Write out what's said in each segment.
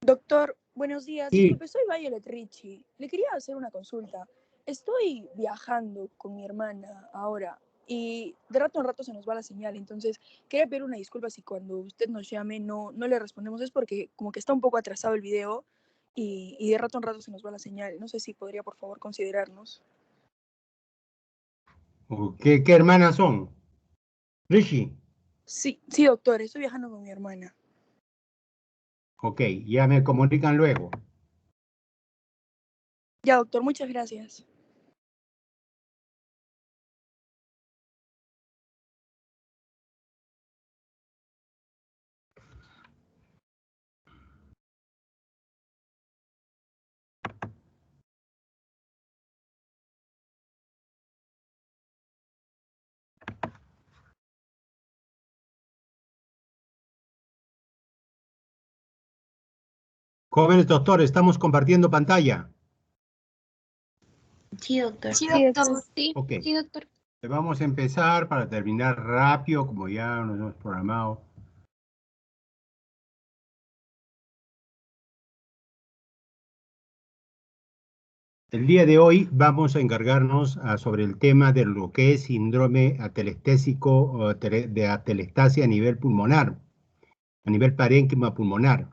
Doctor, buenos días. Sí, Disculpe, soy Violet Richie. Le quería hacer una consulta. Estoy viajando con mi hermana ahora y de rato en rato se nos va la señal. Entonces, quería pedir una disculpa si cuando usted nos llame no le respondemos. Es porque como que está un poco atrasado el video y de rato en rato se nos va la señal. No sé si podría, por favor, considerarnos. ¿qué hermanas son? Richie, Sí, doctor, estoy viajando con mi hermana. ok, ya me comunican luego. Ya, doctor, muchas gracias. Jóvenes doctores, estamos compartiendo pantalla. Sí, doctor. Sí, Sí, doctor. doctor. Sí, Ok, sí, doctor. vamos a empezar para terminar rápido, como ya nos hemos programado. El día de hoy vamos a encargarnos sobre el tema de lo que es síndrome atelestésico o de atelestasia a nivel pulmonar, a nivel parénquima pulmonar.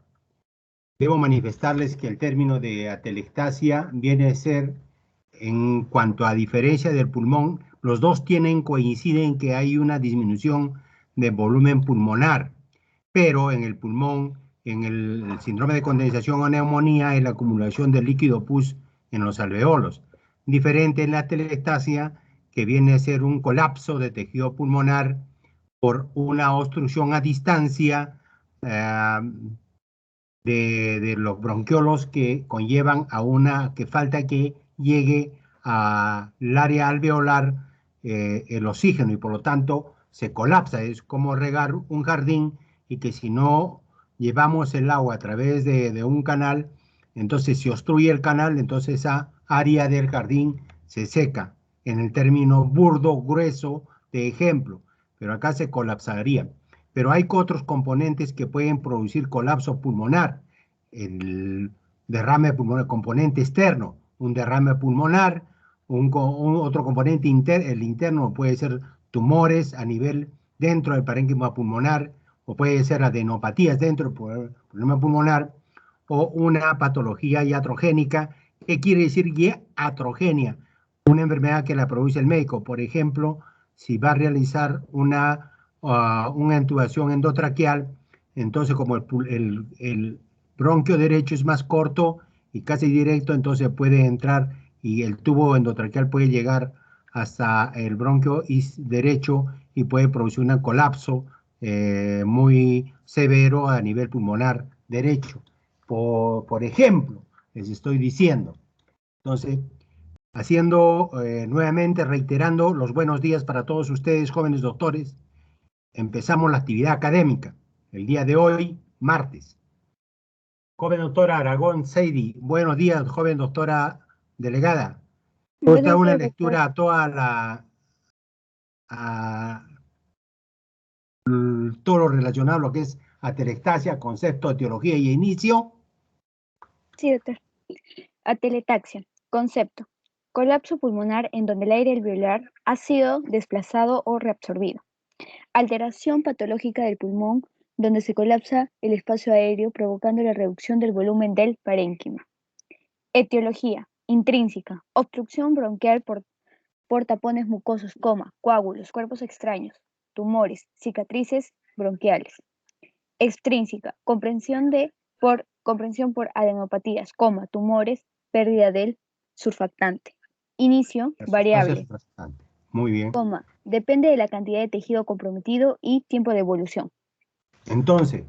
Debo manifestarles que el término de atelectasia viene a ser, en cuanto a diferencia del pulmón, los dos coinciden que hay una disminución de volumen pulmonar, pero en el pulmón, en el síndrome de condensación o neumonía, es la acumulación de líquido pus en los alveolos. Diferente en la atelectasia, que viene a ser un colapso de tejido pulmonar por una obstrucción a distancia, de los bronquiolos, que conllevan a que falta que llegue al área alveolar el oxígeno, y por lo tanto se colapsa. Es como regar un jardín, y que si no llevamos el agua a través de un canal, entonces se obstruye el canal, entonces esa área del jardín se seca, en el término burdo, grueso de ejemplo, pero acá se colapsaría. Pero hay otros componentes que pueden producir colapso pulmonar. El derrame pulmonar, componente externo, un derrame pulmonar, otro componente el interno puede ser tumores a nivel dentro del parénquima pulmonar, o puede ser adenopatías dentro del problema pulmonar, o una patología iatrogénica. ¿Qué quiere decir iatrogenia? Una enfermedad que la produce el médico. Por ejemplo, si va a realizar una intubación endotraqueal, entonces como el bronquio derecho es más corto y casi directo, entonces puede entrar y el tubo endotraqueal puede llegar hasta el bronquio derecho y puede producir un colapso muy severo a nivel pulmonar derecho. Por ejemplo, les estoy diciendo. Entonces, haciendo nuevamente, reiterando los buenos días para todos ustedes, jóvenes doctores. Empezamos la actividad académica el día de hoy, martes. Joven doctora Aragón Seidi, buenos días, joven doctora delegada. Esta es Buenos una días, doctor. lectura a a todo lo relacionado a lo que es atelectasia, concepto, etiología y inicio. Sí, doctor. Ateletaxia. Concepto. Colapso pulmonar en donde el aire alveolar ha sido desplazado o reabsorbido. Alteración patológica del pulmón donde se colapsa el espacio aéreo provocando la reducción del volumen del parénquima. Etiología. Intrínseca. Obstrucción bronquial por tapones mucosos, coágulos, cuerpos extraños, tumores, cicatrices bronquiales. Extrínseca, comprensión por adenopatías, tumores, pérdida del surfactante. Inicio, La sustancia variable, surfactante. Muy bien. depende de la cantidad de tejido comprometido y tiempo de evolución. Entonces,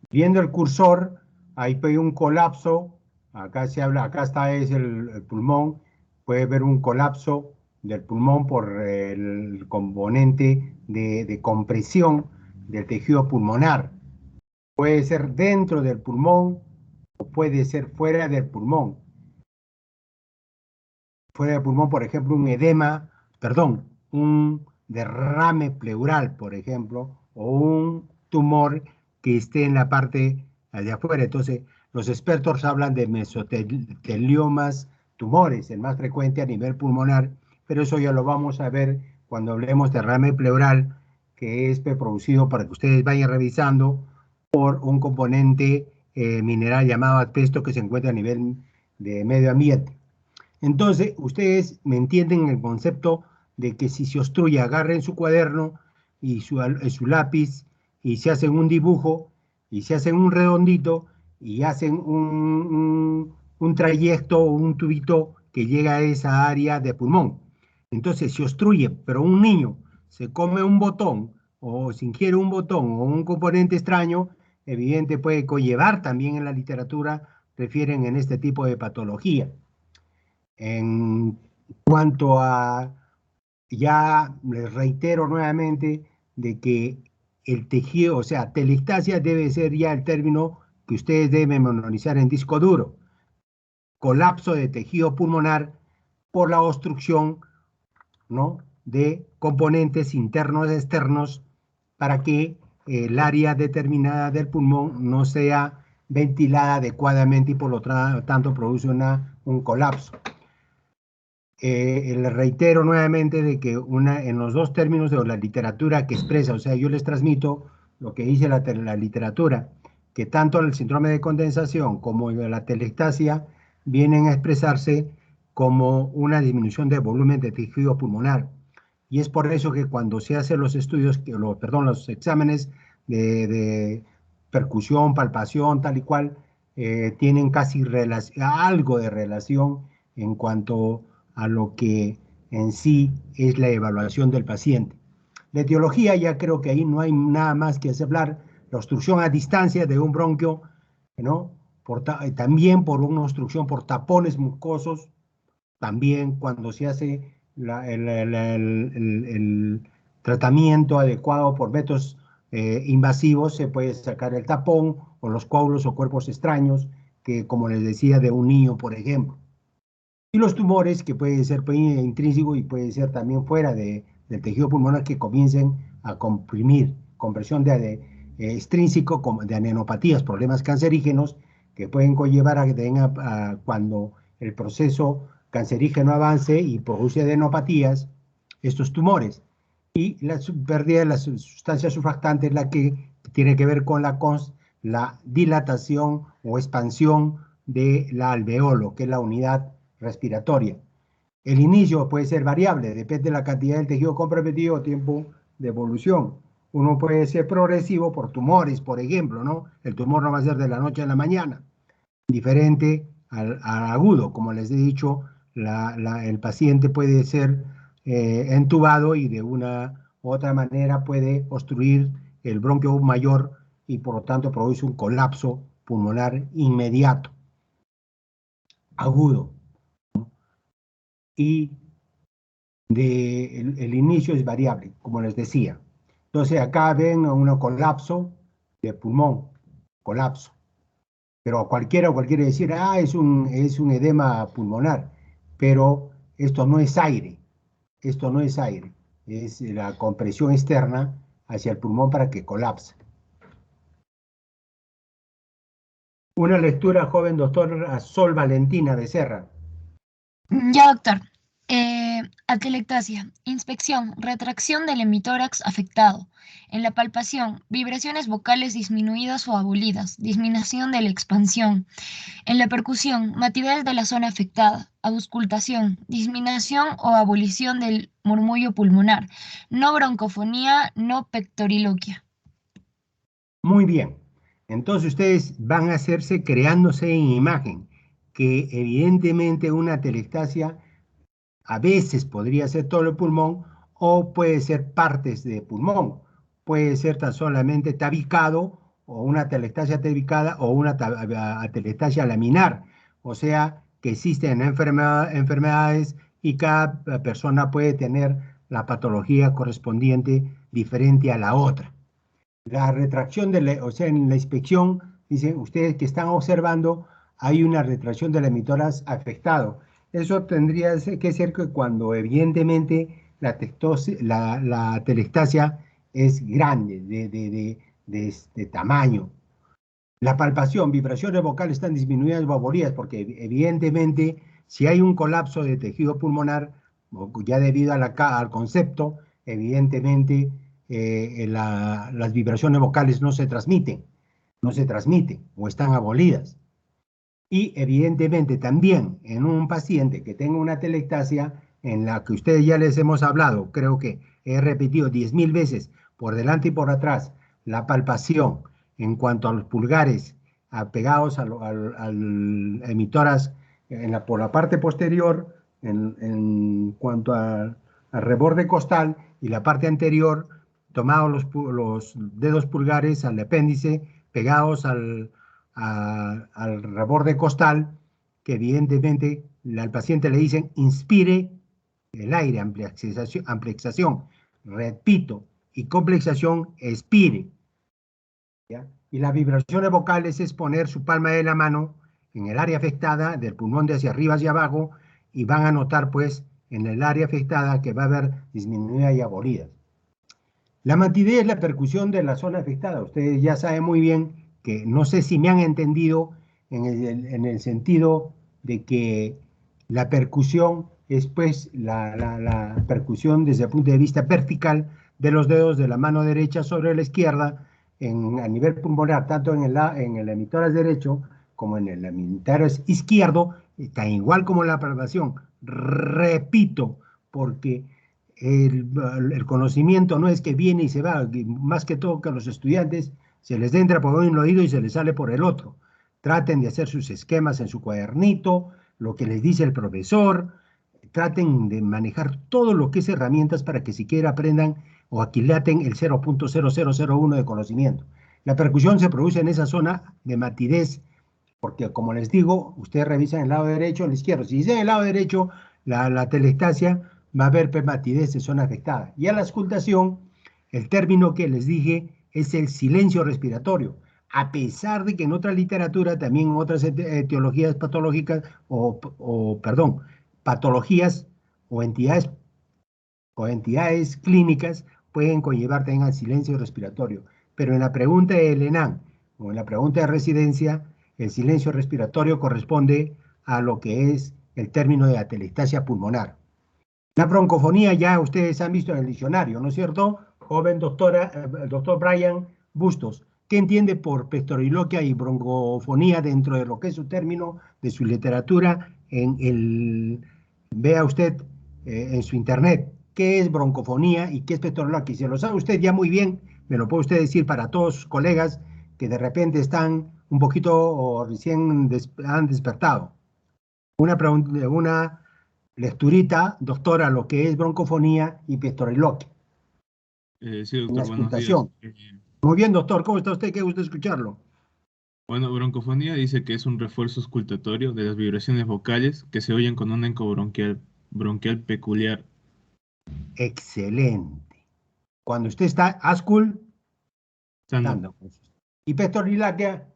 viendo el cursor, ahí hay un colapso. Acá se habla, acá es el pulmón. Puede haber un colapso del pulmón por el componente de compresión del tejido pulmonar. Puede ser dentro del pulmón o puede ser fuera del pulmón. Fuera del pulmón, por ejemplo, un derrame pleural, por ejemplo, o un tumor que esté en la parte de afuera. Entonces, Los expertos hablan de mesoteliomas, tumores, el más frecuente a nivel pulmonar, pero eso ya lo vamos a ver cuando hablemos de derrame pleural, que es producido para que ustedes vayan revisando por un componente mineral llamado asbesto que se encuentra a nivel de medio ambiente. Entonces, ustedes me entienden el concepto de que si se obstruye, agarren su cuaderno y su lápiz y se hacen un dibujo y se hacen un redondito y hacen un trayecto o un tubito que llega a esa área de pulmón. Entonces se obstruye, pero un niño se come un botón o se ingiere un botón o un componente extraño, evidente puede conllevar también en la literatura, refieren en este tipo de patología. En cuanto a, ya les reitero nuevamente de que el tejido, o sea, telectasia debe ser ya el término que ustedes deben memorizar en disco duro. Colapso de tejido pulmonar por la obstrucción, ¿no?, de componentes internos y externos para que el área determinada del pulmón no sea ventilada adecuadamente y por lo tanto produce un colapso. Les reitero nuevamente de que en los dos términos de la literatura que expresa, o sea, yo les transmito lo que dice la literatura, que tanto el síndrome de condensación como la telectasia vienen a expresarse como una disminución de volumen de tejido pulmonar. Y es por eso que cuando se hacen los estudios, los exámenes de percusión, palpación, tal y cual, tienen casi algo de relación en cuanto a lo que en sí es la evaluación del paciente. De etiología ya creo que ahí no hay nada más que hablar. La obstrucción a distancia de un bronquio, ¿no?, también por una obstrucción por tapones mucosos, también cuando se hace el tratamiento adecuado por métodos invasivos, se puede sacar el tapón o los coágulos o cuerpos extraños, que como les decía, de un niño, por ejemplo. Y los tumores, que pueden ser intrínseco y puede ser también fuera del tejido pulmonar, que comiencen a comprimir, compresión extrínseco de adenopatías, problemas cancerígenos, que pueden conllevar a que tenga, cuando el proceso cancerígeno avance y produce adenopatías, estos tumores. Y la pérdida de la sustancia surfactante es la que tiene que ver con la dilatación o expansión de la alveolo, que es la unidad respiratoria. El inicio puede ser variable, depende de la cantidad del tejido comprometido o tiempo de evolución. Uno puede ser progresivo por tumores, por ejemplo, ¿no? El tumor no va a ser de la noche a la mañana. Diferente al agudo, como les he dicho, el paciente puede ser entubado y de una u otra manera puede obstruir el bronquio mayor y por lo tanto produce un colapso pulmonar inmediato, agudo. Y el inicio es variable, como les decía. Entonces acá ven un colapso de pulmón, colapso. Pero cualquiera decir, es un edema pulmonar, pero esto no es aire, es la compresión externa hacia el pulmón para que colapse. Una lectura, joven doctor Sol Valentina Becerra. Ya, doctor. Atelectasia. Inspección. Retracción del hemitórax afectado. En la palpación, vibraciones vocales disminuidas o abolidas. Disminución de la expansión. En la percusión, matidez de la zona afectada. Auscultación. Disminución o abolición del murmullo pulmonar. No broncofonía, no pectoriloquia. Muy bien. Entonces ustedes van a hacerse creándose en imagen que evidentemente una atelectasia a veces podría ser todo el pulmón o puede ser partes de pulmón. Puede ser tan solamente tabicado o una atelectasia tabicada o una atelectasia laminar. O sea, que existen enfermedades y cada persona puede tener la patología correspondiente diferente a la otra. La retracción o sea, en la inspección, dicen ustedes que están observando, hay una retracción del hemitórax afectado. Eso tendría que ser que cuando evidentemente la telectasia es grande, de tamaño. La palpación, vibraciones vocales están disminuidas o abolidas porque evidentemente si hay un colapso de tejido pulmonar, ya debido a al concepto, evidentemente las vibraciones vocales no se transmiten o están abolidas. Y evidentemente también en un paciente que tenga una atelectasia, en la que ustedes ya les hemos hablado, creo que he repetido 10.000 veces por delante y por atrás, la palpación en cuanto a los pulgares apegados al emitoras por la parte posterior, en cuanto al reborde costal, y la parte anterior, tomados los dedos pulgares al apéndice, pegados al reborde costal, que evidentemente al paciente le dicen inspire el aire, amplexación, repito, y complexación, expire. ¿Ya? Y las vibraciones vocales es poner su palma de la mano en el área afectada, del pulmón de hacia arriba hacia abajo, y van a notar pues en el área afectada que va a haber disminuida y abolida. La matidez es la percusión de la zona afectada. Ustedes ya saben muy bien que no sé si me han entendido en el sentido de que la percusión es pues la percusión desde el punto de vista vertical de los dedos de la mano derecha sobre la izquierda a nivel pulmonar, tanto en el emitoras derecho como en el emitoras izquierdo, tan igual como la palpación. Repito, porque el conocimiento no es que viene y se va, más que todo que a los estudiantes se les entra por un oído y se les sale por el otro. Traten de hacer sus esquemas en su cuadernito, lo que les dice el profesor, traten de manejar todo lo que es herramientas para que siquiera aprendan o aquilaten el 0.0001 de conocimiento. La percusión se produce en esa zona de matidez, porque como les digo, ustedes revisan el lado derecho o el izquierdo. Si dicen el lado derecho, la telestasia, va a haber matidez de zona afectada. Y a la auscultación, el término que les dije es el silencio respiratorio. A pesar de que en otra literatura, también en otras etiologías patológicas, perdón, patologías o entidades clínicas pueden conllevar también al silencio respiratorio. Pero en la pregunta de ENAM o en la pregunta de residencia, el silencio respiratorio corresponde a lo que es el término de atelectasia pulmonar. La broncofonía ya ustedes han visto en el diccionario, ¿no es cierto? Joven doctor Brian Bustos, ¿qué entiende por pectoriloquia y broncofonía dentro de lo que es su término de su literatura vea usted en su internet qué es broncofonía y qué es pectoriloquia? Y si lo sabe usted ya muy bien, me lo puede usted decir para todos sus colegas que de repente están un poquito o recién han despertado. Una lecturita, doctora, lo que es broncofonía y pectoriloquia Sí, en la doctor, buenos días. auscultación. Muy bien, doctor, ¿cómo está usted? Qué gusto escucharlo. Bueno, broncofonía dice que es un refuerzo auscultatorio de las vibraciones vocales que se oyen con un eco bronquial peculiar. Excelente. Cuando usted está auscultando. Y pectoriloquia.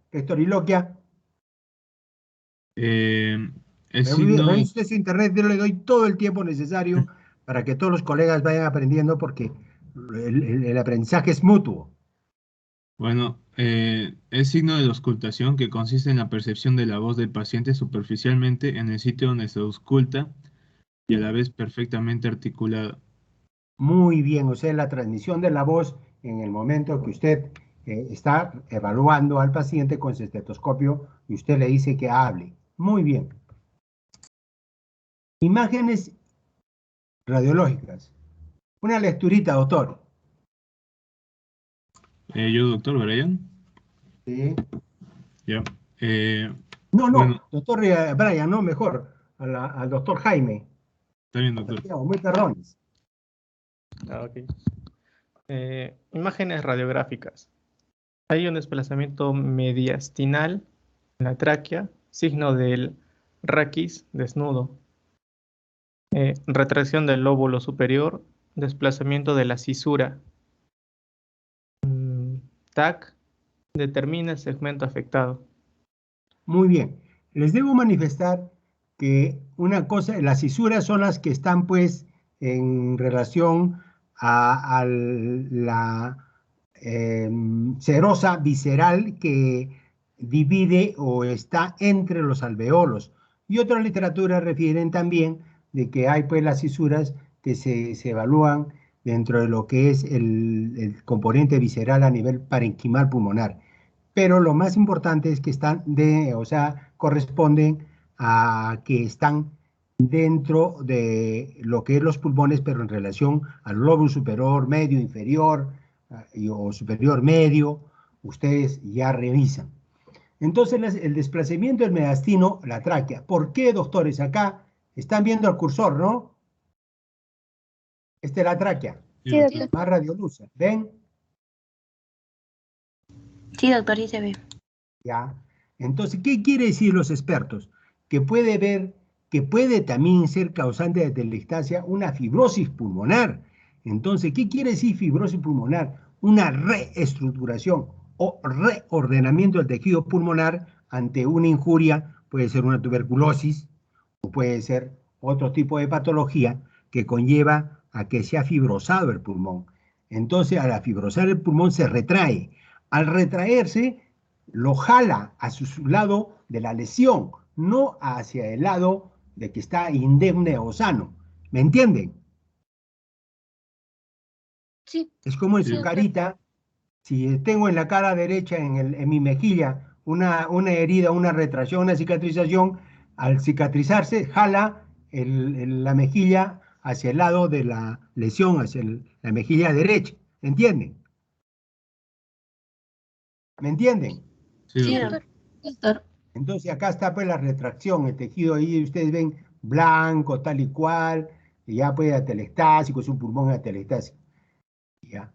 Es signo... Revise usted su internet, yo le doy todo el tiempo necesario para que todos los colegas vayan aprendiendo, porque el aprendizaje es mutuo. Bueno, es signo de la auscultación, que consiste en la percepción de la voz del paciente superficialmente en el sitio donde se ausculta y a la vez perfectamente articulada. Muy bien, o sea, la transmisión de la voz en el momento que usted está evaluando al paciente con su estetoscopio y usted le dice que hable. Muy bien. Imágenes radiológicas. Una lecturita, doctor. Yo, doctor Brian. Sí. Ya. No, Bueno, doctor Brian, no, mejor, al doctor Jaime. está bien, doctor. Muy perdones. Ok. Imágenes radiográficas. Hay un desplazamiento mediastinal en la tráquea, signo del raquis desnudo. Retracción del lóbulo superior, desplazamiento de la cisura. TAC determina el segmento afectado. Muy bien. Les debo manifestar que una cosa, las cisuras son las que están pues en relación a la serosa visceral que divide o está entre los alveolos. Y otras literaturas refieren también de que hay pues las cisuras que se evalúan dentro de lo que es el componente visceral a nivel parenquimal pulmonar. Pero lo más importante es que están o sea, corresponden a que están dentro de lo que es los pulmones, pero en relación al lóbulo superior, medio, inferior, o superior medio, ustedes ya revisan. Entonces, el desplazamiento del mediastino, la tráquea. ¿Por qué, doctores? Acá están viendo el cursor, ¿no? Esta es la tráquea. Sí, doctor. Más radioluz. ¿Ven? Sí, doctor, sí se ve. Ya. Entonces, ¿qué quiere decir los expertos? Que puede también ser causante de atelectasia una fibrosis pulmonar. Entonces, ¿qué quiere decir fibrosis pulmonar? Una reestructuración o reordenamiento del tejido pulmonar ante una injuria, puede ser una tuberculosis o puede ser otro tipo de patología que conlleva a que sea fibrosado el pulmón. Entonces, al fibrosar el pulmón se retrae. Al retraerse, lo jala hacia su lado de la lesión, no hacia el lado de que está indemne o sano. ¿Me entienden? Sí. Es como en Sí, su doctor. carita, si tengo en la cara derecha, en mi mejilla, una herida, una retracción, una cicatrización, al cicatrizarse, jala la mejilla hacia el lado de la lesión, hacia la mejilla derecha. ¿Entienden? ¿Me entienden? Sí, Sí, doctor. doctor. Doctor. Entonces acá está pues la retracción, el tejido ahí, ustedes ven blanco, tal y cual, y ya puede atelectásico, es un pulmón atelectásico. ¿Ya?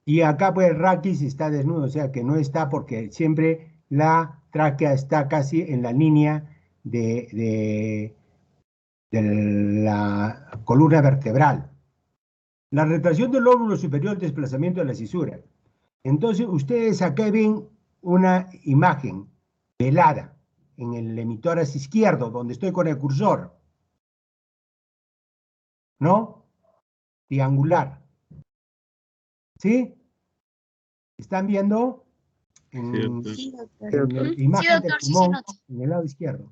Y acá pues el raquis está desnudo, o sea que no está porque siempre la tráquea está casi en la línea de la columna vertebral. La retracción del lóbulo superior, el desplazamiento de la cisura. Entonces ustedes acá ven una imagen velada en el emitórax izquierdo, donde estoy con el cursor, ¿no? Triangular. ¿Sí? ¿Están viendo? Sí, doctor. Sí, doctor. En la Sí, imagen del doctor, sí se pulmón nota. en el lado izquierdo.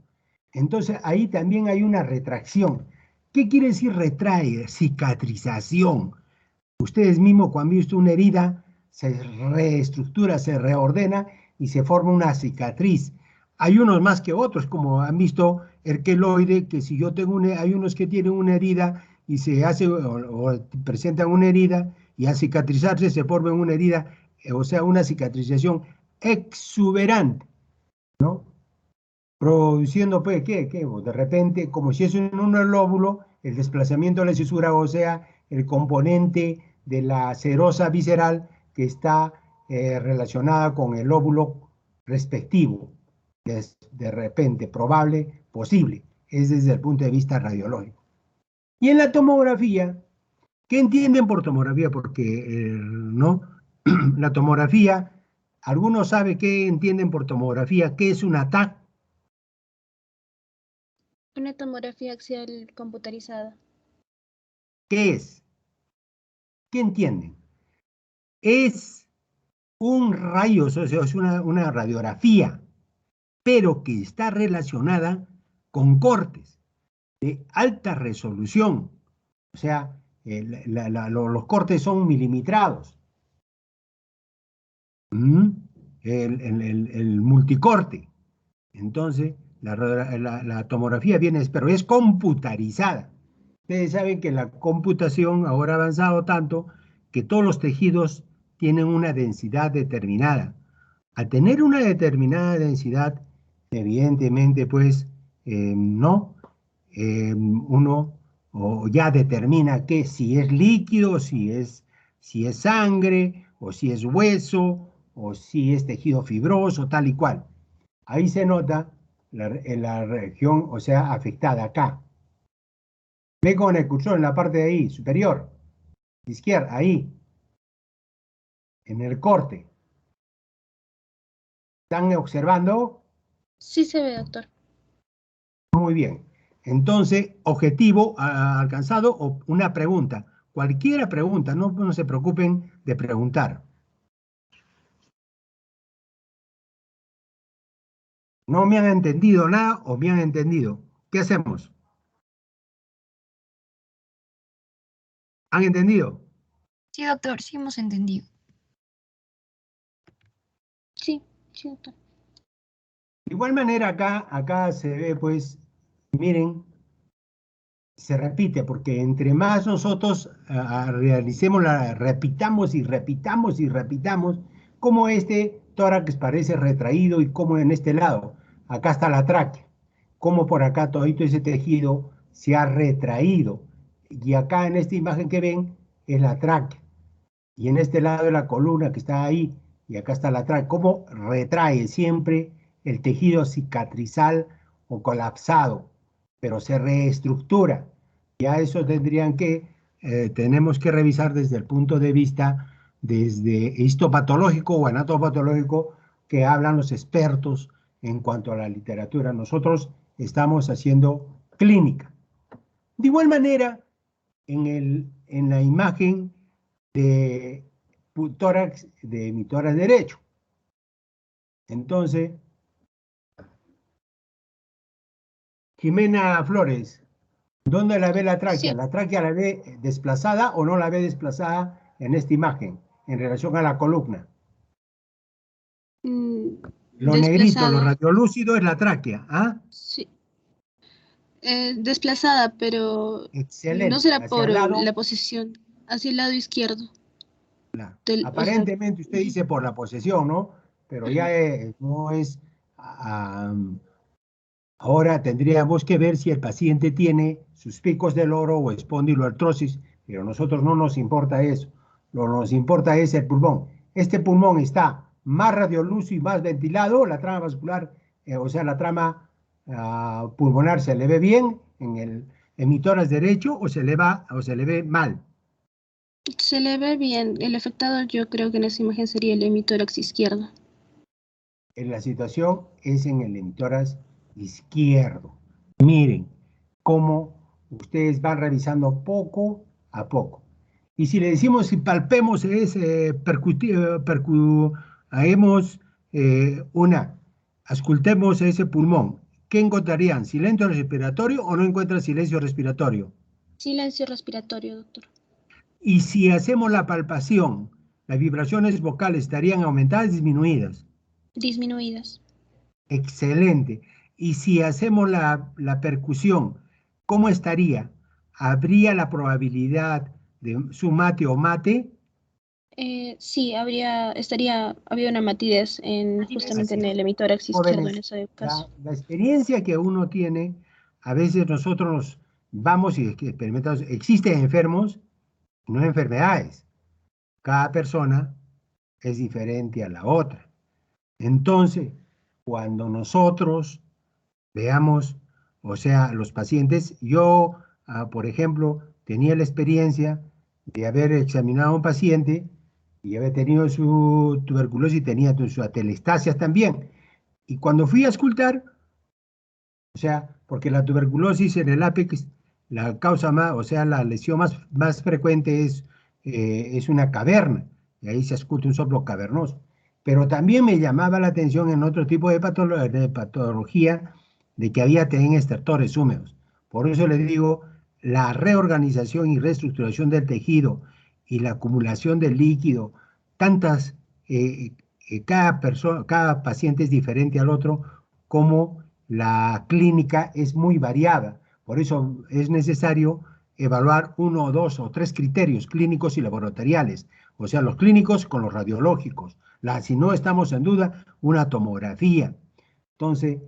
Entonces ahí también hay una retracción. ¿Qué quiere decir retrae? Cicatrización. Ustedes mismos cuando han visto una herida, se reestructura, se reordena y se forma una cicatriz. Hay unos más que otros, como han visto el queloide, que si yo tengo hay unos que tienen una herida y se hace o presentan una herida y al cicatrizarse se forma una herida, o sea, una cicatrización exuberante, ¿no? Produciendo, pues, ¿qué? De repente, como si es un lóbulo, el desplazamiento de la cisura, o sea, el componente de la serosa visceral que está relacionada con el lóbulo respectivo. Es de repente probable, posible. Es desde el punto de vista radiológico. Y en la tomografía, ¿qué entienden por tomografía? Porque, ¿no? La tomografía, ¿algunos saben qué entienden por tomografía? ¿Qué es una TAC? Una tomografía axial computarizada. ¿Qué es? ¿Qué entienden? Es un rayo, o sea, es una radiografía, pero que está relacionada con cortes de alta resolución. O sea, los cortes son milimetrados. ¿Mm? El multicorte. Entonces, la tomografía viene, pero es computarizada. Ustedes saben que la computación ahora ha avanzado tanto que todos los tejidos tienen una densidad determinada. Al tener una determinada densidad, evidentemente, pues, no, uno ya determina que si es líquido, si es sangre, o si es hueso, o si es tejido fibroso, tal y cual. Ahí se nota en la región, o sea, afectada acá. Ve con el cursor en la parte de ahí, superior, izquierda, ahí, en el corte. ¿Están observando? Sí se ve, doctor. Muy bien. Entonces, objetivo alcanzado o una pregunta. Cualquiera pregunta, no se preocupen de preguntar. ¿No me han entendido nada o me han entendido? ¿Qué hacemos? ¿Han entendido? Sí, doctor, sí hemos entendido. Sí, sí, doctor. De igual manera acá se ve, pues, miren, se repite, porque entre más nosotros realicemos, repitamos y repitamos y repitamos, como este tórax parece retraído y como en este lado, acá está la tráquea, como por acá todito ese tejido se ha retraído. Y acá en esta imagen que ven es la tráquea. Y en este lado de la columna que está ahí, y acá está la tráquea, cómo retrae siempre el tejido cicatrizal o colapsado, pero se reestructura. Ya eso tenemos que revisar desde el punto de vista, desde histopatológico o anatopatológico, que hablan los expertos en cuanto a la literatura. Nosotros estamos haciendo clínica. De igual manera, en la imagen de tórax de mi tórax derecho. Entonces, Jimena Flores, ¿dónde la ve la tráquea? Sí. ¿La tráquea la ve desplazada o no la ve desplazada en esta imagen en relación a la columna? Lo negrito, lo Desplazada, radiolúcido es la tráquea. ¿Ah? sí. Desplazada, pero no Excelente. será Hacia por el lado, la posición, hacia el lado izquierdo. O sea, aparentemente usted dice por la posesión, ¿no? Pero ya no es... ahora tendríamos que ver si el paciente tiene sus picos del oro o espondiloartrosis, pero a nosotros no nos importa eso. Lo que nos importa es el pulmón. Este pulmón está más radiolúcido y más ventilado, la trama vascular, o sea, la trama pulmonar se le ve bien en el emitórax derecho o se le ve mal. se le ve bien. El afectado yo creo que en esa imagen sería el hemitórax izquierdo. La situación es en el emitórax izquierdo. Miren cómo ustedes van revisando poco a poco. Y si le decimos, si palpemos ese, auscultemos ese pulmón, ¿qué encontrarían? ¿Silencio respiratorio o no encuentran silencio respiratorio? Silencio respiratorio, doctor. Y si hacemos la palpación, las vibraciones vocales estarían aumentadas o disminuidas. Disminuidas. Excelente. Y si hacemos la percusión, ¿cómo estaría? ¿Habría la probabilidad de su mate o mate? Sí, habría una matidez justamente en el hemitórax izquierdo en Jóvenes, ese caso. la experiencia que uno tiene, a veces nosotros nos vamos y experimentamos. Existen enfermos, no enfermedades. Cada persona es diferente a la otra. Entonces, cuando nosotros veamos, o sea, los pacientes, yo, por ejemplo, tenía la experiencia de haber examinado a un paciente y haber tenido su tuberculosis y tenía sus atelestasias también. Y cuando fui a auscultar, o sea, porque la tuberculosis en el ápex, la causa más, o sea, la lesión más frecuente es una caverna, y ahí se ausculta un soplo cavernoso. Pero también me llamaba la atención en otro tipo de patología de que había también estertores húmedos. Por eso les digo, la reorganización y reestructuración del tejido y la acumulación del líquido, tantas, cada paciente es diferente al otro, como la clínica es muy variada. Por eso es necesario evaluar 1, 2 o 3 criterios clínicos y laboratoriales. O sea, los clínicos con los radiológicos. Si no estamos en duda, una tomografía. Entonces,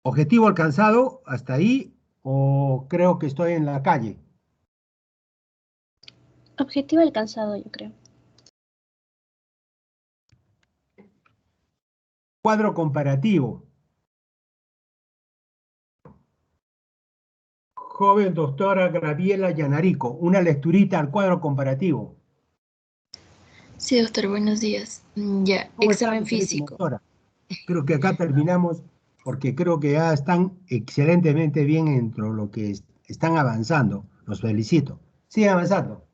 objetivo alcanzado hasta ahí o creo que estoy en la calle. Objetivo alcanzado, yo creo. Cuadro comparativo. Joven doctora Graviela Yanarico, una lecturita al cuadro comparativo. Sí, doctor, buenos días. Ya, examen físico. Doctora? Creo que acá terminamos porque creo que ya están excelentemente bien entre lo que están avanzando. Los felicito. Sigue avanzando.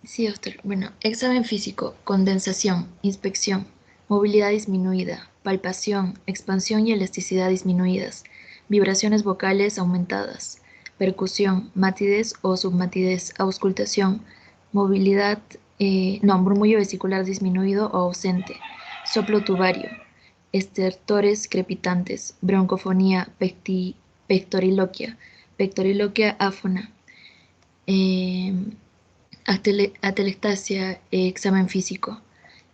Sí, doctor. Bueno, examen físico, condensación, inspección, movilidad disminuida, palpación, expansión y elasticidad disminuidas, vibraciones vocales aumentadas, percusión, matidez o submatidez, auscultación, movilidad, murmullo vesicular disminuido o ausente, soplo tubario, estertores crepitantes, broncofonía, pectoriloquia, pectoriloquia áfona, atelectasia, examen físico,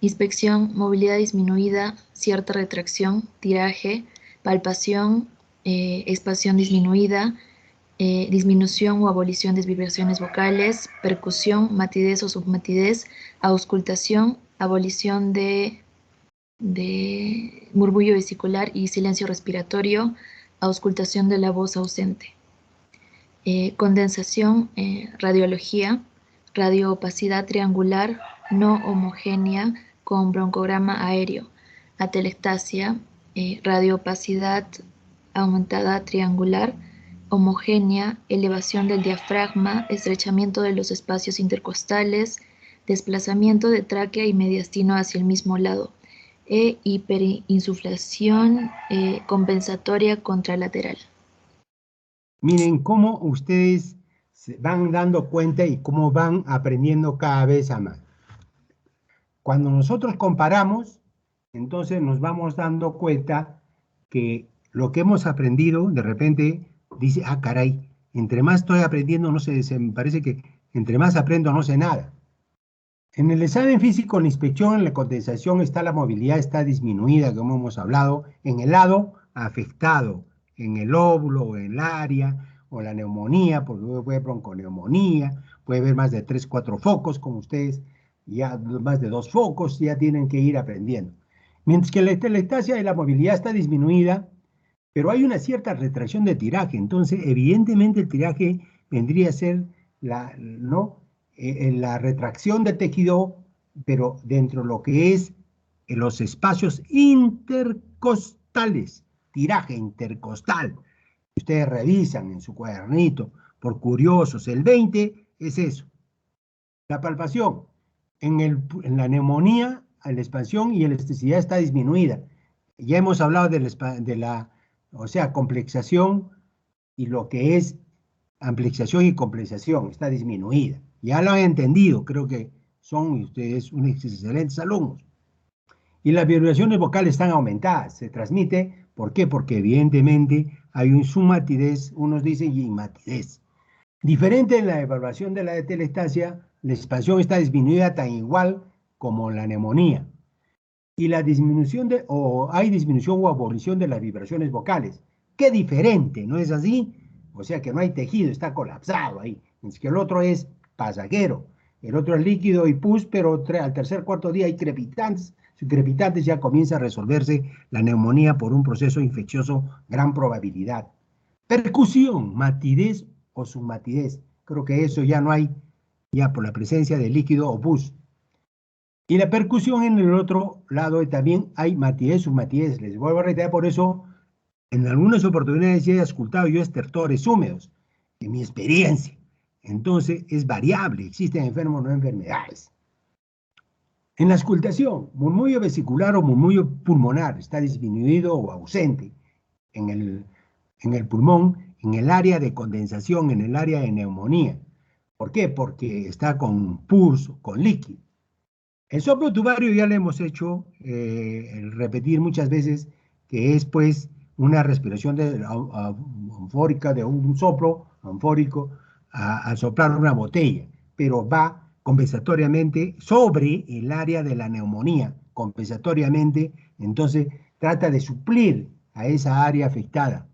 inspección, movilidad disminuida, cierta retracción, tiraje, palpación, expansión disminuida, disminución o abolición de vibraciones vocales, percusión, matidez o submatidez, auscultación, abolición de murmullo vesicular y silencio respiratorio, auscultación de la voz ausente. Condensación, radiología, radioopacidad triangular no homogénea con broncograma aéreo, atelectasia, radioopacidad aumentada triangular, homogénea, elevación del diafragma, estrechamiento de los espacios intercostales, desplazamiento de tráquea y mediastino hacia el mismo lado, e hiperinsuflación compensatoria contralateral. Miren cómo ustedes se van dando cuenta y cómo van aprendiendo cada vez a más. Cuando nosotros comparamos, entonces nos vamos dando cuenta que lo que hemos aprendido, de repente, dice, ah, caray, entre más estoy aprendiendo, no sé, me parece que entre más aprendo no sé nada. En el examen físico, en la inspección, en la condensación, está la movilidad, está disminuida, como hemos hablado, en el lado afectado, en el óvulo, o el área, o la neumonía, porque puede haber bronconeumonía, puede haber más de 3, 4 focos, como ustedes, ya más de 2 focos, ya tienen que ir aprendiendo. Mientras que la atelectasia y la movilidad está disminuida, pero hay una cierta retracción de tiraje, entonces evidentemente el tiraje vendría a ser la retracción del tejido, pero dentro de lo que es en los espacios intercostales, tiraje intercostal. Ustedes revisan en su cuadernito, por curiosos, el 20 es eso. La palpación, en la neumonía, la expansión y elasticidad está disminuida. Ya hemos hablado de la complexación y lo que es amplificación y complexación, está disminuida. Ya lo han entendido, creo que son ustedes unos excelentes alumnos. Y las vibraciones vocales están aumentadas, se transmite, ¿por qué? Porque evidentemente hay un submatidez, unos dicen y matidez. Diferente en la evaluación de la atelectasia, la expansión está disminuida tan igual como la neumonía. Y la disminución hay disminución o abolición de las vibraciones vocales. ¡Qué diferente! ¿No es así? O sea que no hay tejido, está colapsado ahí. Es que el otro es pasajero. El otro es líquido y pus, pero al tercer, cuarto día hay crepitantes. Sin crepitantes ya comienza a resolverse la neumonía por un proceso infeccioso, gran probabilidad. Percusión, matidez o submatidez. Creo que eso ya no hay, ya por la presencia de líquido o pus. Y la percusión en el otro lado también hay matidez, submatidez. Les vuelvo a reiterar, por eso en algunas oportunidades he auscultado yo estertores húmedos, en mi experiencia. Entonces es variable, existen enfermos no enfermedades. En la auscultación, murmullo vesicular o murmullo pulmonar está disminuido o ausente en el pulmón, en el área de condensación, en el área de neumonía. ¿Por qué? Porque está con pus, con líquido. El soplo tubario ya le hemos hecho repetir muchas veces que es pues una respiración anfórica, de un soplo anfórico al soplar una botella, pero va compensatoriamente sobre el área de la neumonía, compensatoriamente, entonces trata de suplir a esa área afectada.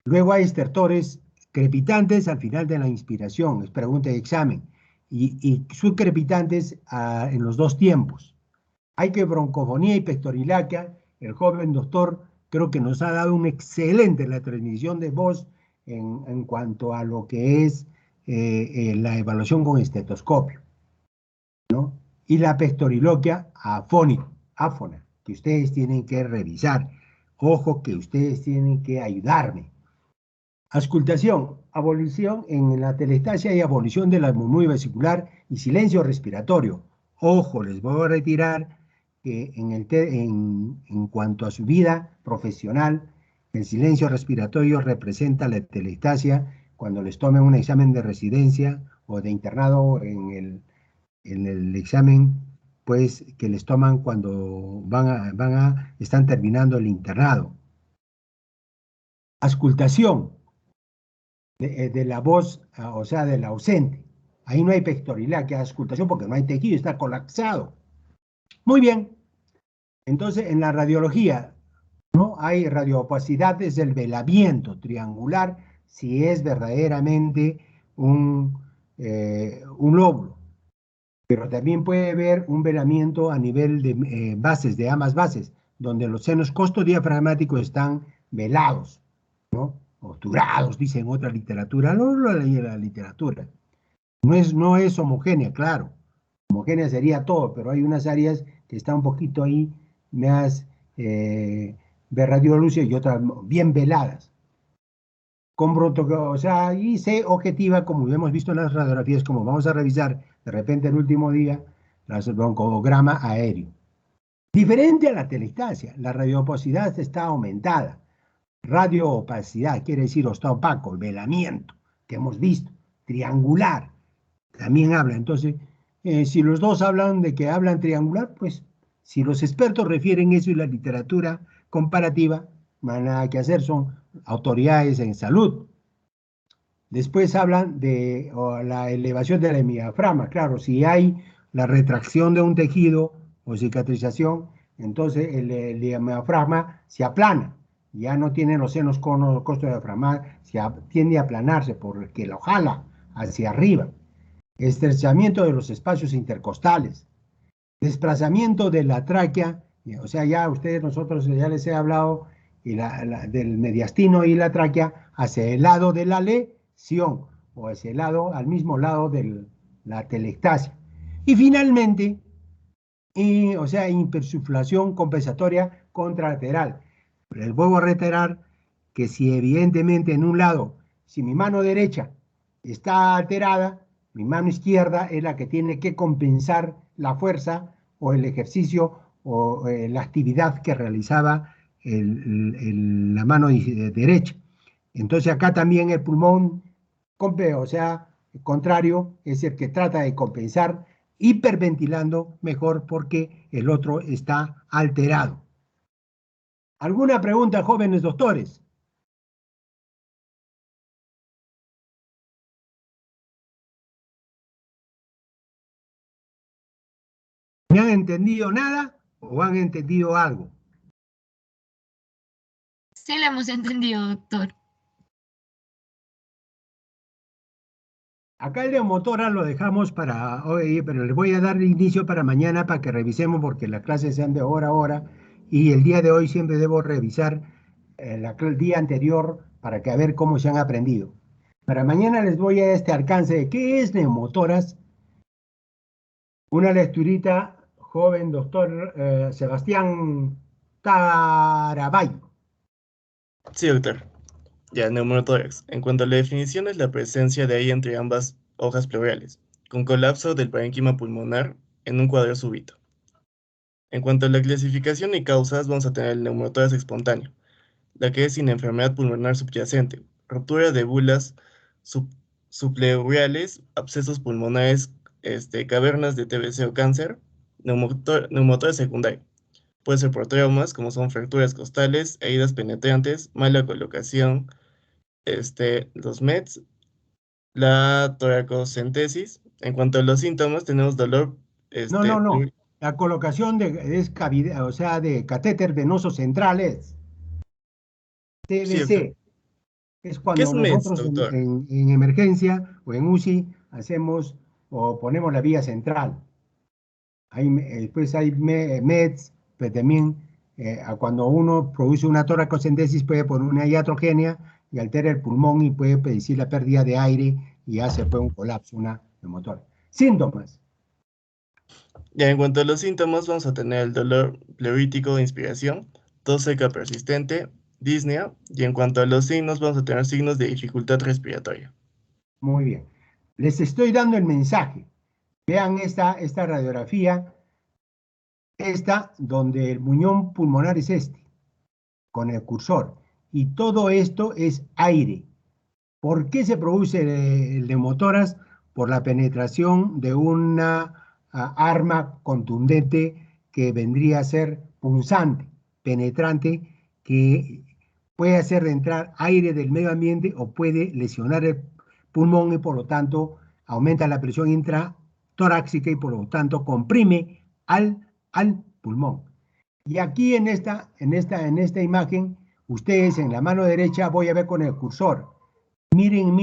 Luego hay estertores crepitantes al final de la inspiración, es pregunta de examen, y subcrepitantes en los dos tiempos. Hay que broncofonía y pectorilaquia. El joven doctor creo que nos ha dado un excelente la transmisión de voz en cuanto a lo que es la evaluación con estetoscopio, ¿no? Y la pectoriloquia áfona, que ustedes tienen que revisar. Ojo que ustedes tienen que ayudarme. Auscultación, abolición en la atelectasia y abolición de la murmullo vesicular y silencio respiratorio. Ojo, les voy a retirar que en cuanto a su vida profesional, el silencio respiratorio representa la atelectasia cuando les tomen un examen de residencia o de internado en el examen pues que les toman cuando están terminando el internado. Auscultación de la voz, o sea, del ausente. Ahí no hay pectorilidad, que auscultación porque no hay tejido, está colapsado. Muy bien. Entonces, en la radiología, ¿no? Hay radioopacidad desde el velamiento triangular, si es verdaderamente un lóbulo. Pero también puede haber un velamiento a nivel de bases, de ambas bases, donde los senos costodiafragmáticos están velados, ¿no? Obturados, dice en otra literatura. No lo leí en la literatura. No es homogénea, claro. Homogénea sería todo, pero hay unas áreas que están un poquito ahí más de radioluz y otras bien veladas. Con o sea, y se objetiva, como hemos visto en las radiografías, como vamos a revisar de repente el último día, el broncograma aéreo. Diferente a la atelectasia, la radioopacidad está aumentada. Radioopacidad quiere decir está opaco, el velamiento que hemos visto, triangular, también habla. Entonces, si los dos hablan de que hablan triangular, pues si los expertos refieren eso y la literatura comparativa, no hay nada que hacer, son autoridades en salud. Después hablan de la elevación de la diafragma. Claro, si hay la retracción de un tejido o cicatrización, entonces el diafragma se aplana. Ya no tiene los senos costodiafragmales, tiende a aplanarse porque lo jala hacia arriba. Estrechamiento de los espacios intercostales. Desplazamiento de la tráquea, o sea, nosotros ya les he hablado del mediastino y la tráquea hacia el lado de la lesión o hacia el lado, al mismo lado de la atelectasia. Y finalmente, o sea, hipersuflación compensatoria contralateral. Les vuelvo a reiterar que si evidentemente en un lado, si mi mano derecha está alterada, mi mano izquierda es la que tiene que compensar la fuerza o el ejercicio o la actividad que realizaba la mano derecha. Entonces acá también el pulmón, o sea, contrario, es el que trata de compensar hiperventilando mejor porque el otro está alterado. ¿Alguna pregunta, jóvenes doctores? ¿Me han entendido nada o han entendido algo? Sí, lo hemos entendido, doctor. Acá el de motora lo dejamos para hoy, pero les voy a dar inicio para mañana para que revisemos porque las clases sean de hora a hora y el día de hoy siempre debo revisar el día anterior para que a ver cómo se han aprendido. Para mañana les voy a este alcance de qué es neumotoras. Una lecturita, joven doctor Sebastián Tarabay. Sí, doctor. Ya, neumotórax. En cuanto a la definición, es la presencia de aire entre ambas hojas pleurales, con colapso del parénquima pulmonar en un cuadro súbito. En cuanto a la clasificación y causas, vamos a tener el neumotórax espontáneo, la que es sin enfermedad pulmonar subyacente, ruptura de bulas subpleurales, abscesos pulmonares, cavernas de TBC o cáncer, neumotórax secundario. Puede ser por traumas, como son fracturas costales, heridas penetrantes, mala colocación, los METs, la toracocentesis. En cuanto a los síntomas, tenemos dolor. No. La colocación es cavidad, o sea, de catéter venoso centrales. TBC. Sí, Es ¿qué cuando es METs, nosotros doctor? en emergencia o en UCI hacemos o ponemos la vía central. Después hay MEDS, pero también cuando uno produce una toracocentesis puede poner una iatrogenia y altera el pulmón y puede predecir la pérdida de aire y hace un colapso, una neumotórax. Síntomas. Ya, en cuanto a los síntomas, vamos a tener el dolor pleurítico de inspiración, tos seca persistente, disnea, y en cuanto a los signos, vamos a tener signos de dificultad respiratoria. Muy bien. Les estoy dando el mensaje. Vean esta radiografía Esta, donde el muñón pulmonar es este, con el cursor. Y todo esto es aire. ¿Por qué se produce el neumotórax? Por la penetración de una arma contundente que vendría a ser punzante, penetrante, que puede hacer entrar aire del medio ambiente o puede lesionar el pulmón y por lo tanto aumenta la presión intratorácica y por lo tanto comprime al pulmón. Y aquí en esta imagen, ustedes en la mano derecha voy a ver con el cursor. Miren,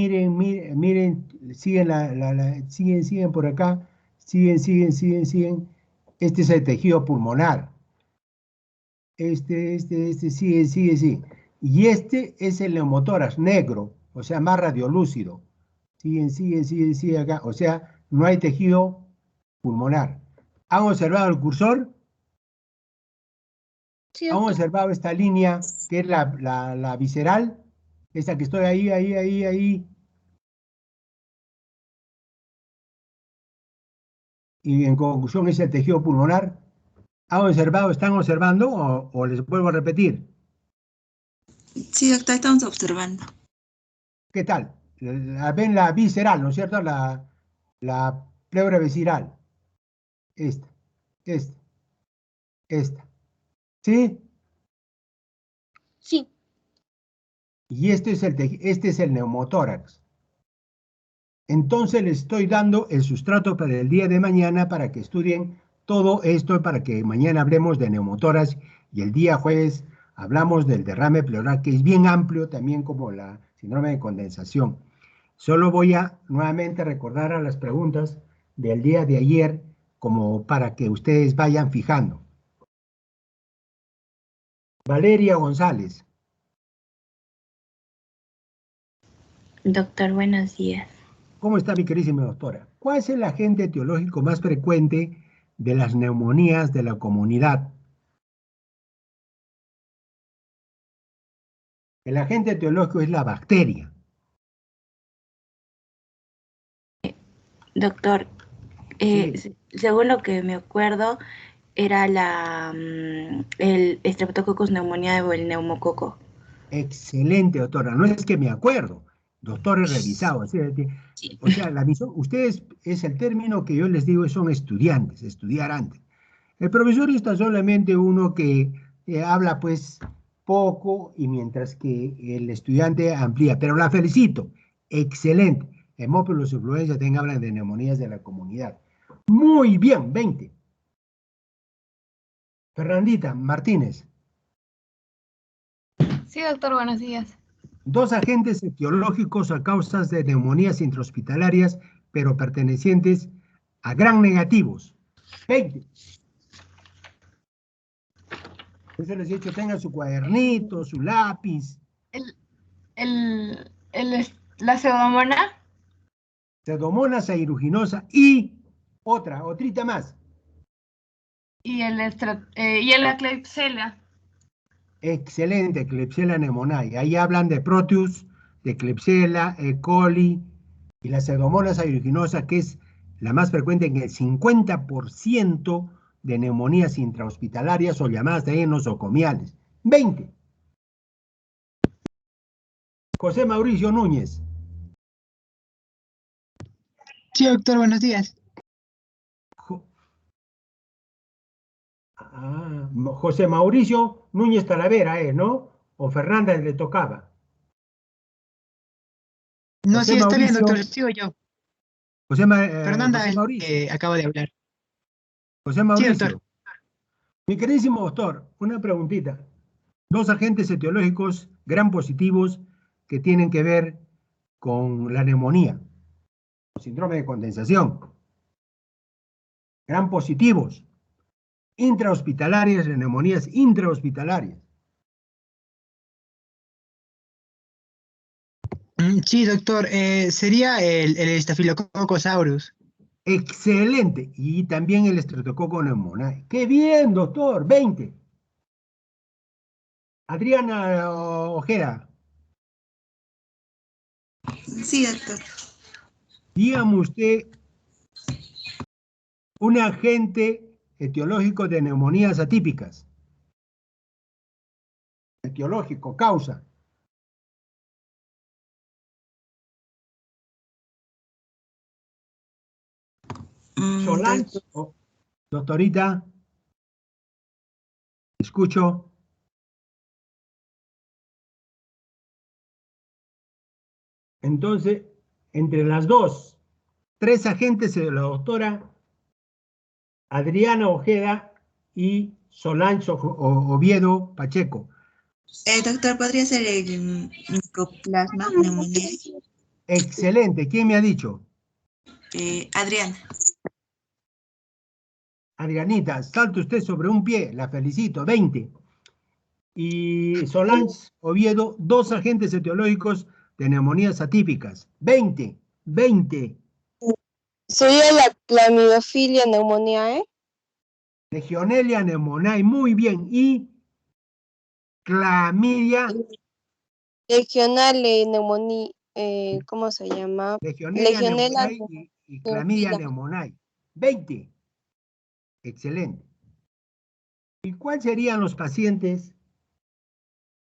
siguen por acá, siguen. Este es el tejido pulmonar. Sigue. Y este es el neumotórax negro, o sea, más radiolúcido. Sigue acá, o sea, no hay tejido pulmonar. ¿Han observado el cursor? Sí, ¿Han doctor. observado esta línea que es la visceral? Esta que estoy ahí. Y en conclusión es el tejido pulmonar. ¿Han observado, están observando o les vuelvo a repetir? Sí, doctor, estamos observando. ¿Qué tal? Ven la visceral, ¿no es cierto? La pleura visceral. Esta. ¿Sí? Sí. Y este es el neumotórax. Entonces les estoy dando el sustrato para el día de mañana para que estudien todo esto, para que mañana hablemos de neumotórax y el día jueves hablamos del derrame pleural, que es bien amplio también como la síndrome de condensación. Solo voy a nuevamente recordar a las preguntas del día de ayer como para que ustedes vayan fijando. Valeria González. Doctor, buenos días. ¿Cómo está mi queridísima doctora? ¿Cuál es el agente etiológico más frecuente de las neumonías de la comunidad? El agente etiológico es la bacteria. Doctor, Sí. según lo que me acuerdo, era el Streptococcus pneumoniae o el neumococo. Excelente, doctora. No es que me acuerdo. Doctor, he revisado. Sí. O sea, la misión, ustedes, es el término que yo les digo, son estudiantes, estudiar antes. El profesor está solamente uno que habla pues poco y mientras que el estudiante amplía. Pero la felicito. Excelente. Hemófilos influenza también hablan de neumonías de la comunidad. Muy bien, 20. Fernandita Martínez. Sí, doctor, buenos días. Dos agentes etiológicos a causas de neumonías intrahospitalarias, pero pertenecientes a gran negativos. 20. Eso les he dicho, tengan su cuadernito, su lápiz. La pseudomonas. Pseudomonas aeruginosa y otrita más. Y la Klebsiella. Excelente, Klebsiella pneumoniae. Ahí hablan de Proteus, de Klebsiella, E. coli y la Pseudomonas aeruginosa, que es la más frecuente en el 50% de neumonías intrahospitalarias o llamadas también nosocomiales. 20. José Mauricio Núñez. Sí, doctor, buenos días. José Mauricio Núñez Talavera, ¿no? O Fernanda le tocaba. No, José sí, está bien, Mauricio, doctor, sigo yo. Fernanda José Mauricio. acaba de hablar. José Sí, Mauricio. doctor. Mi queridísimo doctor, una preguntita. Dos agentes etiológicos gran positivos que tienen que ver con la neumonía, síndrome de condensación. Gran positivos. Intrahospitalarias, neumonías intrahospitalarias. Sí, doctor, sería el Staphylococcus aureus. Excelente. Y también el Streptococcus pneumoniae. ¡Qué bien, doctor! 20. Adriana Ojeda. Sí, doctor. Dígame usted un agente etiológico de neumonías atípicas. Etiológico, causa. Solange, doctorita, escucho. Entonces, entre las dos, 3 agentes de la doctora Adriana Ojeda y Solange Oviedo Pacheco. Doctor, ¿podría ser el micoplasma neumonía? Excelente. ¿Quién me ha dicho? Adriana. Adrianita, salta usted sobre un pie. La felicito. 20. Y Solange Oviedo, 2 agentes etiológicos de neumonías atípicas. 20. 20. Sería la clamidofilia neumonía, Legionella pneumoniae, muy bien. Y clamidia. Legionale neumonía, ¿cómo se llama? Legionella pneumoniae y clamidia pneumoniae. 20. Excelente. ¿Y cuáles serían los pacientes,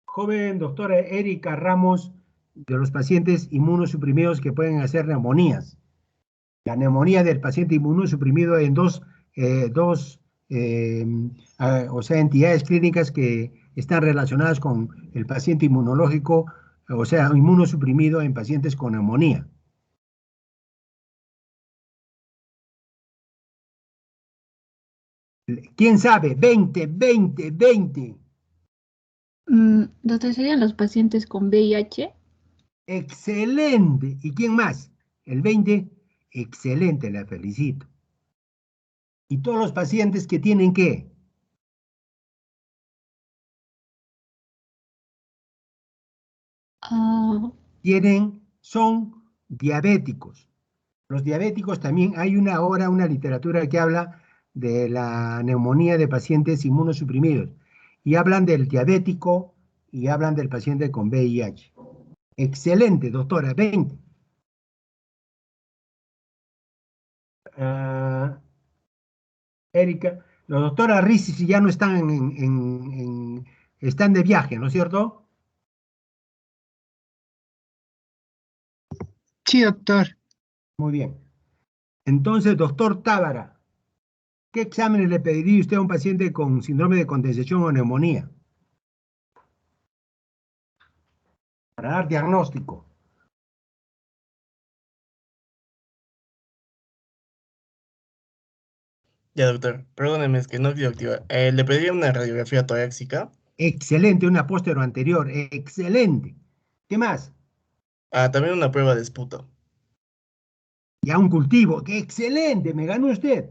joven doctora Erika Ramos, de los pacientes inmunosuprimidos que pueden hacer neumonías? La neumonía del paciente inmunosuprimido en dos entidades clínicas que están relacionadas con el paciente inmunológico, o sea, inmunosuprimido en pacientes con neumonía. ¿Quién sabe? 20, 20, 20. Doctor, ¿serían los pacientes con VIH? Excelente. ¿Y quién más? El 20. Excelente, la felicito. ¿Y todos los pacientes que tienen qué? Son diabéticos. Los diabéticos también, hay ahora una literatura que habla de la neumonía de pacientes inmunosuprimidos. Y hablan del diabético y hablan del paciente con VIH. Excelente, doctora. 20. Erika, los doctoras Ricis ya no están están de viaje, ¿no es cierto? Sí, doctor. Muy bien. Entonces, doctor Tábara, ¿qué exámenes le pediría usted a un paciente con síndrome de condensación o neumonía? Para dar diagnóstico. Ya, doctor, perdóneme, es que no quiero activar. Le pediría una radiografía torácica. Excelente, una póstero anterior. Excelente. ¿Qué más? También una prueba de esputo. Ya un cultivo. ¡Qué excelente! Me ganó usted.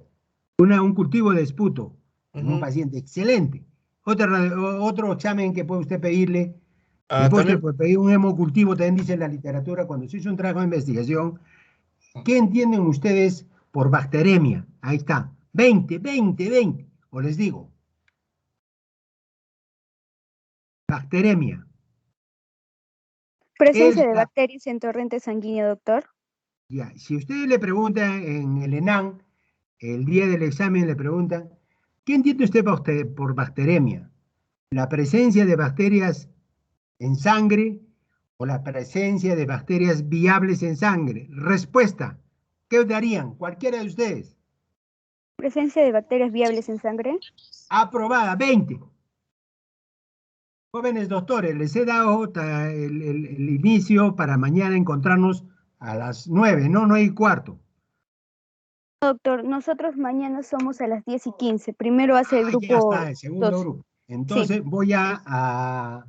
Un cultivo de esputo en un paciente. Excelente. Otro examen que puede usted pedirle. Después usted puede pedir un hemocultivo, también dice en la literatura, cuando se hizo un trabajo de investigación. ¿Qué entienden ustedes por bacteremia? Ahí está. 20, 20, 20. O les digo. Bacteremia. Presencia de bacterias en torrente sanguíneo, doctor. Ya, si usted le pregunta en el ENAM, el día del examen le preguntan, ¿qué entiende usted por bacteremia? ¿La presencia de bacterias en sangre o la presencia de bacterias viables en sangre? Respuesta, ¿qué darían? Cualquiera de ustedes. Presencia de bacterias viables en sangre. Aprobada, 20. Jóvenes doctores, les he dado el inicio para mañana encontrarnos a las 9, no 9:15. Doctor, nosotros mañana somos a las 10:15. Primero hace el grupo. Ya está, el segundo 2. grupo. Entonces voy a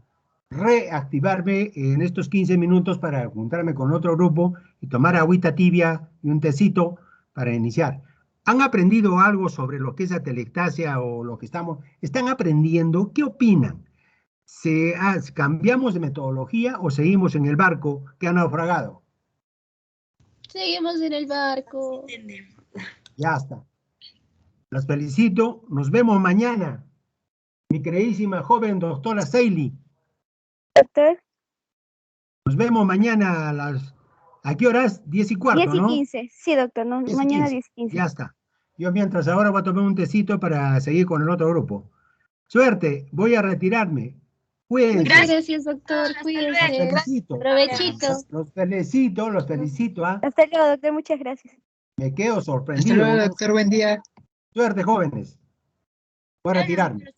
reactivarme en estos 15 minutos para juntarme con otro grupo y tomar agüita tibia y un tecito para iniciar. ¿Han aprendido algo sobre lo que es atelectasia o lo que están aprendiendo? ¿Qué opinan? ¿Cambiamos de metodología o seguimos en el barco que ha naufragado? Seguimos en el barco. Ya está. Las felicito. Nos vemos mañana. Mi queridísima joven doctora Seili. Doctor. Nos vemos mañana ¿a qué horas? 10:15, ¿no? 10:15. Sí, doctor. No, mañana 10:15. Ya está. Yo mientras ahora voy a tomar un tecito para seguir con el otro grupo. Suerte, voy a retirarme. Cuídense. Muchas gracias, doctor. Los Cuídense. felicito. Provechito. Los felicito. ¿Ah? Hasta luego, doctor. Muchas gracias. Me quedo Hasta sorprendido. luego, doctor. Buen día. Suerte, jóvenes. Voy a retirarme.